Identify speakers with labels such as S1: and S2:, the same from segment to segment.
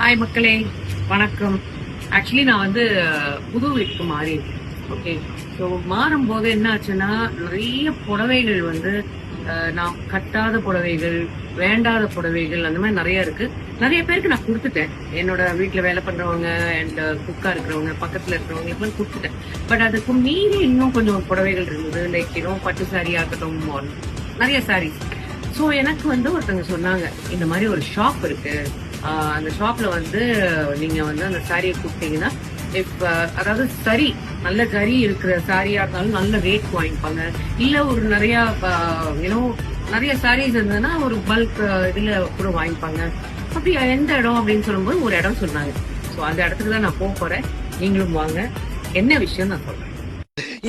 S1: Hi மக்களே, வணக்கம். Actually நான் வந்து புது வீட்டுக்கு மாறி இருக்கேன். ஓகே, ஸோ மாறும்போது என்ன ஆச்சுன்னா நிறைய புடவைகள் வந்து நான் கட்டாத புடவைகள், வேண்டாத புடவைகள் அந்த மாதிரி நிறைய இருக்கு. நிறைய பேருக்கு நான் கொடுத்துட்டேன். என்னோட வீட்டில் வேலை பண்றவங்க அண்ட் குக்கா இருக்கிறவங்க, பக்கத்தில் இருக்கிறவங்க எல்லாம் கொடுத்துட்டேன். பட் அதுக்கு மீறி இன்னும் கொஞ்சம் புடவைகள் இருந்தது. லைக் இன்னும் பட்டு சாரி ஆகட்டும், நிறைய சாரீஸ். ஸோ எனக்கு வந்து ஒருத்தவங்க சொன்னாங்க, இந்த மாதிரி ஒரு ஷாப் இருக்கு, அந்த ஷாப்ல வந்து நீங்க வந்து அந்த சாரியை கொடுத்தீங்கன்னா அதாவது சரி நல்ல ஜரி இருக்கிற சாரியா இருந்தாலும் நல்ல ரேட் வாங்கிப்பாங்க. இல்ல ஒரு நிறைய நிறைய சாரீஸ் இருந்ததுன்னா ஒரு பல்க் இதுல கூட வாங்கிப்பாங்க. அப்படி எந்த இடம் அப்படின்னு சொல்லும்போது ஒரு இடம் சொன்னாங்க. ஸோ அந்த இடத்துக்கு தான் நான் போக போறேன். நீங்களும் வாங்க. என்ன விஷயம் நான் சொல்றேன்.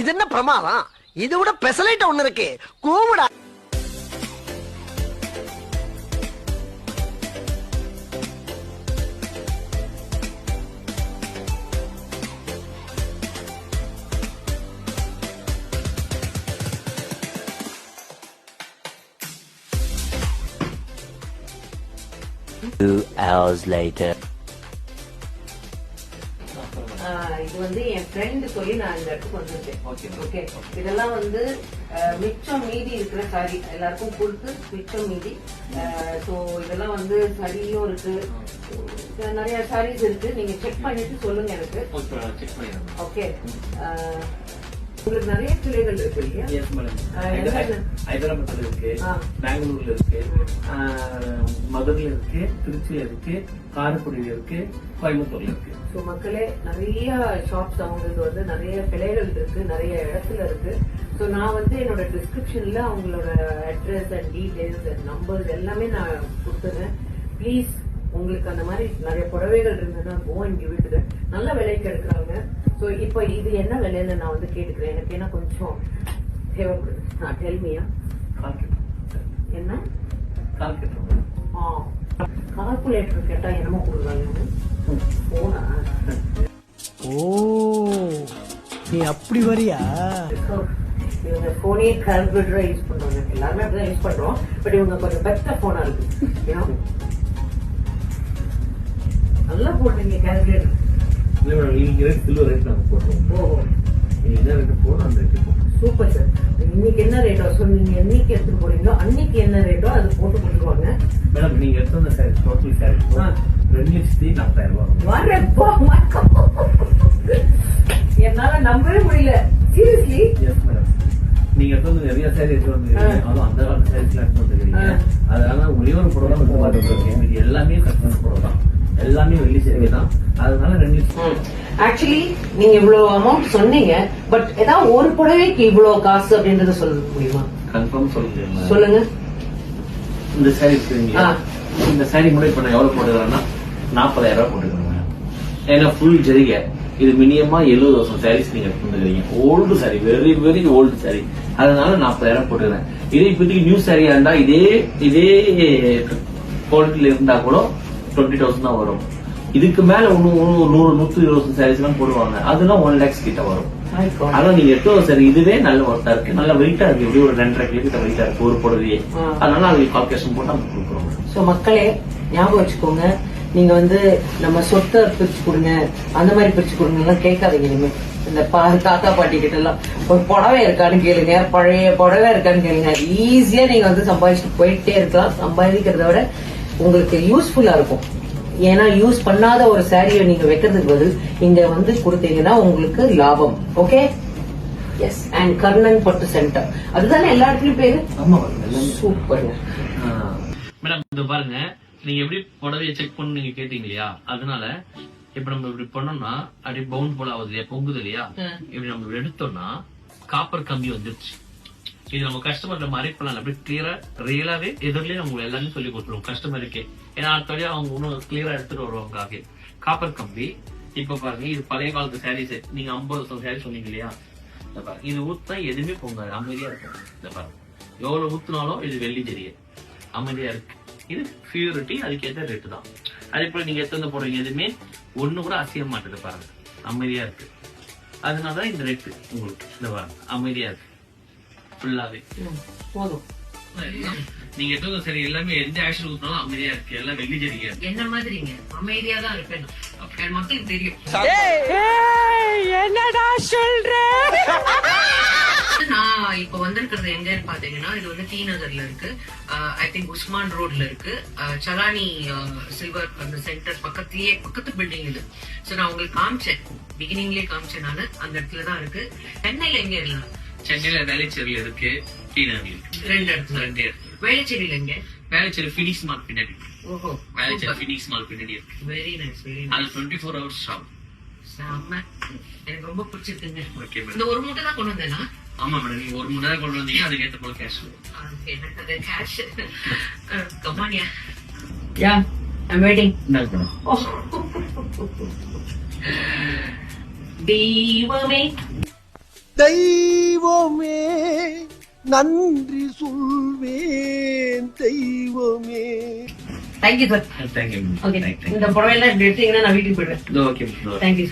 S2: இது என்ன பிரமாதம்? இது விட பெசலைட் ஒண்ணு இருக்கு. கூவிடா.
S1: இது வந்து என் ஃப்ரெண்ட் சொல்லி நான் இந்த இடத்துக்கு வந்திருக்கேன். ஓகே, இதெல்லாம் வந்து மிச்சம் மீதி இருக்கிற சாரி எல்லாருக்கும் கொடுத்து மிச்சம் மீதி. ஸோ இதெல்லாம் வந்து சரியும் இருக்கு, நிறைய சாரீஸ் இருக்கு. நீங்க செக் பண்ணிட்டு சொல்லுங்க எனக்கு. ஓகே, உங்களுக்கு நிறைய கிளைகள் இருக்கு இல்லையா?
S3: ஹைதராபாத்ல இருக்கு, பெங்களூர்ல இருக்கு, மதுரையில இருக்கு, திருச்சியில இருக்கு, காரைக்குடியில இருக்கு, கோயம்புத்தூர்ல இருக்கு.
S1: ஸோ மக்களே, நிறைய ஷாப்ஸ் அவங்களுக்கு வந்து நிறைய கிளைகள் இருக்கு, நிறைய இடத்துல இருக்கு. ஸோ நான் வந்து என்னோட டிஸ்கிரிப்ஷன்ல அவங்களோட address and details and numbers எல்லாமே நான் கொடுத்துறேன். ப்ளீஸ், உங்களுக்கு அந்த மாதிரி நிறைய புடவைகள் இருந்ததுன்னா கோ அண்ட் கிவ் இட். நல்ல விலைக்கு எடுக்கிறாங்க. ஸோ இப்போ இது என்ன விலைன்னு நான் வந்து கேட்டுக்கிறேன். எனக்கு என்ன கொஞ்சம் தேவைப்படுது. டெல்மியா என்ன கால்குலேட்டர் கேட்டா என்னமோ கொடுக்குறாங்க. போனா
S2: ஓ, நீ அப்படி வரியா?
S1: இவங்க போனே கால்குலேட்டரா யூஸ் பண்றாங்க. எல்லாருமே அப்படிதான் யூஸ் பண்றோம். பட் இவங்க கொஞ்சம் பெஸ்டா போனா இருக்கு. நல்லா போடுறீங்க கால்குலேட்டர்.
S3: சில்வர் ரேட் நாங்க போடுறோம். என்ன ரேட் போடுறோம் அந்த ரேட் போடுறோம்.
S1: Super sir. இன்னைக்கு என்ன ரேட்டோ நீங்க என்னைக்கு எடுத்துட்டு போறீங்களோ அன்னைக்கு என்ன ரேட்டோ அது போட்டு கொடுத்துருவாங்க.
S3: மேடம், நீங்க எடுத்த சாரி டோட்டல் சாரி 2,40,000
S1: என்னால நம்பவே முடியல. சீரியஸ்லி?
S3: Yes madam. நீங்க எடுத்து நிறைய சாரி எடுத்து வந்துருக்கீங்க. அதுவும் அந்த காலத்து சாரீஸ்லாம் எடுத்து வந்துருக்கீங்க. அதனால ஒரே ஒரு புடவை தான் வந்து பார்த்துருக்கீங்க. இது எல்லாமே கஸ்டமர் புடவை தான், எல்லாமே வெள்ளி சேவை தான். அதனால 2
S1: ஆக்சுவலி நீங்க இவ்வளவு அமௌண்ட் சொன்னீங்க. பட் ஏதாவது ஒரு புடவைக்கு இவ்வளவு காசு அப்படின்றத சொல்ல முடியுமா?
S3: கன்ஃபார்ம் சொல்லுங்க.
S1: சொல்லுங்க.
S3: இந்த சாரி இருக்குங்களா, இந்த சாரி கூட இப்ப நான் எவ்வளவு போட்டுக்கிறேன்னா 40,000 போட்டுக்கிறேன். ஏன்னா ஃபுல் ஜரிகை. இது மினிமமா 70,000 சாரீஸ் நீங்க எடுத்துக்கிறீங்க. Old sorry, very very old sorry. அதனால 40,000 போட்டுக்கிறேன். இதே இப்போதைக்கு நியூ சாரியா இருந்தா இதே குவாலிட்டியில இருந்தா கூட 20,000 தான் வரும். இதுக்கு மேல 100-120 சாரீஸ் எல்லாம் போடுவாங்க. அதெல்லாம் 1 lakhs கிட்ட வரும். அதான் நீங்க எடுத்து சரி, இதுவே நல்ல ஒர்த்தா இருக்கு, நல்ல வெயிட்டா இருக்கு. எப்படி ஒரு 2.5 கிலோ கிட்ட வெயிட்டா இருக்கு ஒரு புடவையே. அதனால அது கால்குலேஷன் போட்டு நம்ம கொடுக்குறோம். சோ
S1: மக்களே, ஞாபகம் வச்சுக்கோங்க, நீங்க வந்து நம்ம சொத்தை பிரிச்சு கொடுங்க, அந்த மாதிரி பிரிச்சு கொடுங்க எல்லாம் கேட்காதீங்க. இனிமே இந்த தாத்தா பாட்டி கிட்ட எல்லாம் ஒரு புடவை இருக்கான்னு கேளுங்க, பழைய புடவை இருக்கான்னு கேளுங்க. ஈஸியா நீங்க வந்து சம்பாதிச்சுட்டு போயிட்டே இருக்கலாம். சம்பாதிக்கிறத விட உங்களுக்கு யூஸ்ஃபுல்லா இருக்கும். ஏன்னா யூஸ் பண்ணாத ஒரு சாரியை நீங்க வைக்கிறதுக்கு பதில் இங்க வந்து கொடுத்தீங்கன்னா உங்களுக்கு லாபம். Okay, S. அண்ட் கர்ணன் பட்டு சென்டர், அதுதானே எல்லா இடத்துலயும் பேரு. Super
S4: madam. இது பாருங்க, நீங்க எப்படி புடவைய செக் பண்ணு நீங்க கேட்டீங்க இல்லையா? அதனால இப்ப நம்ம இப்படி பண்ணோம்னா அப்படியே பவுண்ட் போல ஆகுது இல்லையா, பொங்குது இல்லையா? இப்படி நம்ம எடுத்தோம்னா காப்பர் கம்பி வந்துருச்சு. இது நம்ம கஸ்டமர்ல மறைப்பலாம். அப்படி கிளியரா ரியலாவே எதிரிலேயே நம்ம எல்லாமே சொல்லி கொடுத்துருவோம் கஸ்டமருக்கே. ஏன்னா அடுத்த அவங்க இன்னும் கிளியரா எடுத்துட்டு வருவாங்க. காப்பர் கம்பி. இப்ப பாருங்க, இது பழைய காலத்து சாரீஸ். நீங்க 50,000 சாரீ சொன்னீங்க இல்லையா? இது ஊத்தா எதுவுமே பொங்காது, அமைதியா இருக்கும். இந்த பாருங்க, எவ்வளவு ஊத்துனாலும் இது வெள்ளி ஜெரிய அமைதியா இருக்கு. இது பியூரிட்டி, அதுக்கேற்ற ரேட்டு தான். அதே போல நீங்க எத்தனை போடுறீங்க, எதுவுமே ஒண்ணு கூட அசைய மாட்டேது. பாருங்க, அமைதியா இருக்கு. அதனாலதான் இந்த ரேட்டு உங்களுக்கு. இந்த பாருங்க, அமைதியா இருக்கு ஃபுல்லாவே.
S1: போதும்.
S4: நீங்க எடுத்து சரி எல்லாமே எந்த ஆக்ஷன் ஊத்தினாலும் அமைதியா இருக்கு, எல்லாம் வெள்ளி ஜெரிகை.
S1: என்ன மாதிரிங்க அமைதியா தான் இருப்பேன் நான். மக்களுக்கு தெரியும்.
S2: என்னடா சொல்ற?
S1: நான் இப்ப வந்திருக்கிறது எங்கன்னு பாத்தீங்கன்னா, இது வந்து டி நகர்ல இருக்கு. ஐ திங்க் உஸ்மான் ரோட்ல இருக்கு. சலானி சில்வர் அந்த சென்டர் பக்கத்து பில்டிங் இது. சோ நான் உங்களுக்கு காமிச்சேன், பிகினிங்லயே காமிச்சேன் நானு. அந்த இடத்துல தான் இருக்கு. சென்னையில எங்க இருக்கலாம்?
S4: சென்னையில வேலைச்சேரியில இருக்கு, டி நகர்ல இருக்கு.
S1: 2 இடத்துல. வேலைச்சேரியில எங்க?
S4: வேலைச்சேரி பினிக்ஸ் மால் பின்னாடி.
S1: ஓஹோ,
S4: வேலைச்சேரி பினிக்ஸ் மால் பின்னாடி இருக்கு.
S1: வெரி நைஸ், வெரி
S4: அது
S1: நைஸ்.
S4: 24 hours shop.
S1: செம்ம. எனக்கு ரொம்ப பிடிச்சிருக்குங்க.
S4: Okay madam.
S1: இந்த ஒரு மூட்டை தான் கொண்டு வந்தேனா?
S4: ஆமா மேடம், நீங்க 1 மணி நேரம் கொண்டு வந்தீங்க, அதுக்கு ஏத்த போல கேஷ்.
S1: எனக்கு அது கேஷ். கமானியா. Yeah, I'm waiting. தெய்வமே
S2: தெய்வமே நன்றி சொல்வேன் தெய்வமே.
S1: Thank you sir.
S4: தேங்க்யூ.
S1: ஓகே, இந்த புடவையெல்லாம் இப்படி எடுத்தீங்கன்னா நான் வீட்டுக்கு போயிடுவேன்.
S4: ஓகே.
S1: தேங்க்யூ.